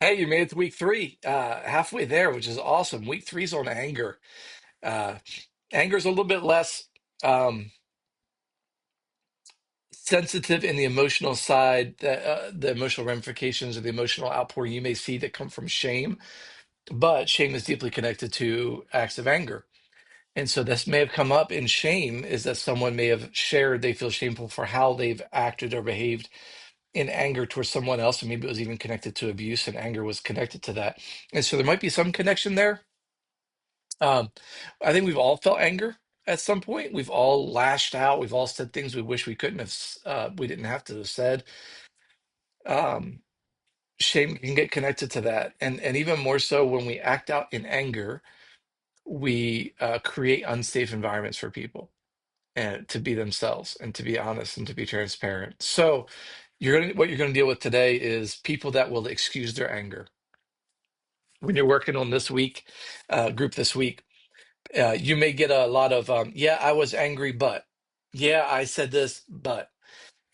Hey, you made it to week three, halfway there, which is awesome. Week three's on anger. Uh, Anger's a little bit less sensitive in the emotional side, the emotional ramifications or the emotional outpouring you may see that come from shame, but shame is deeply connected to acts of anger. And so this may have come up in shame is that someone may have shared they feel shameful for how they've acted or behaved in anger towards someone else, and maybe it was even connected to abuse, and anger was connected to that. And so there might be some connection there. Um, I think we've all felt anger at some point. We've all lashed out. We've all said things we wish we couldn't have, we didn't have to have said. Um, Shame can get connected to that, and even more so when we act out in anger, we create unsafe environments for people and to be themselves and to be honest and to be transparent. So what you're gonna deal with today is people that will excuse their anger. When you're working on this week, group this week, you may get a lot of yeah, I was angry, but yeah, I said this, but.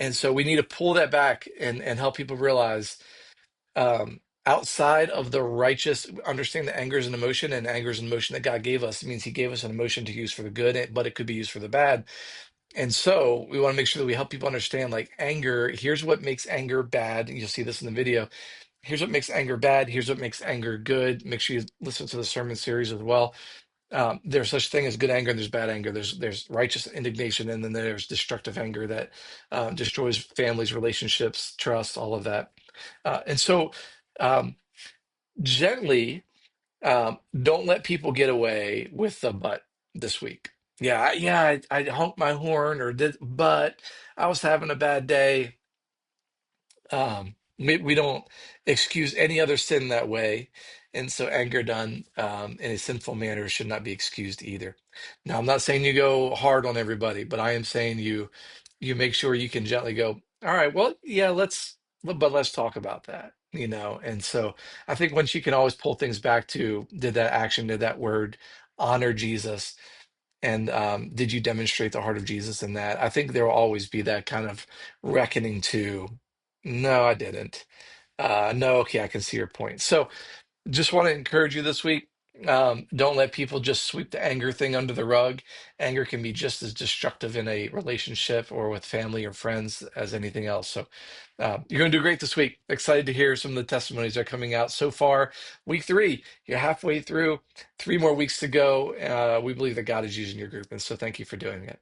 And so we need to pull that back and help people realize outside of the righteous, understand that anger is an emotion, and anger is an emotion that God gave us. It means He gave us an emotion to use for the good, but it could be used for the bad. And so we want to make sure that we help people understand like anger, here's what makes anger bad. And you'll see this in the video. Here's what makes anger bad. Here's what makes anger good. Make sure you listen to the sermon series as well. There's such thing as good anger and there's bad anger. There's righteous indignation and then there's destructive anger that destroys families, relationships, trust, all of that. And so um, gently don't let people get away with the but this week. Yeah, I honked my horn or did, but I was having a bad day. We don't excuse any other sin that way. And so anger done in a sinful manner should not be excused either. Now, I'm not saying you go hard on everybody, but I am saying you make sure you can gently go, all right, well, yeah, but let's talk about that, you know? And so I think once you can always pull things back to did that action, did that word honor Jesus? And did you demonstrate the heart of Jesus in that? I think there will always be that kind of reckoning to, no, I didn't. No, okay, I can see your point. So just want to encourage you this week. Don't let people just sweep the anger thing under the rug. Anger can be just as destructive in a relationship or with family or friends as anything else. So you're going to do great this week. Excited to hear some of the testimonies that are coming out so far. Week three, you're halfway through, 3 more weeks to go. We believe that God is using your group. And so thank you for doing it.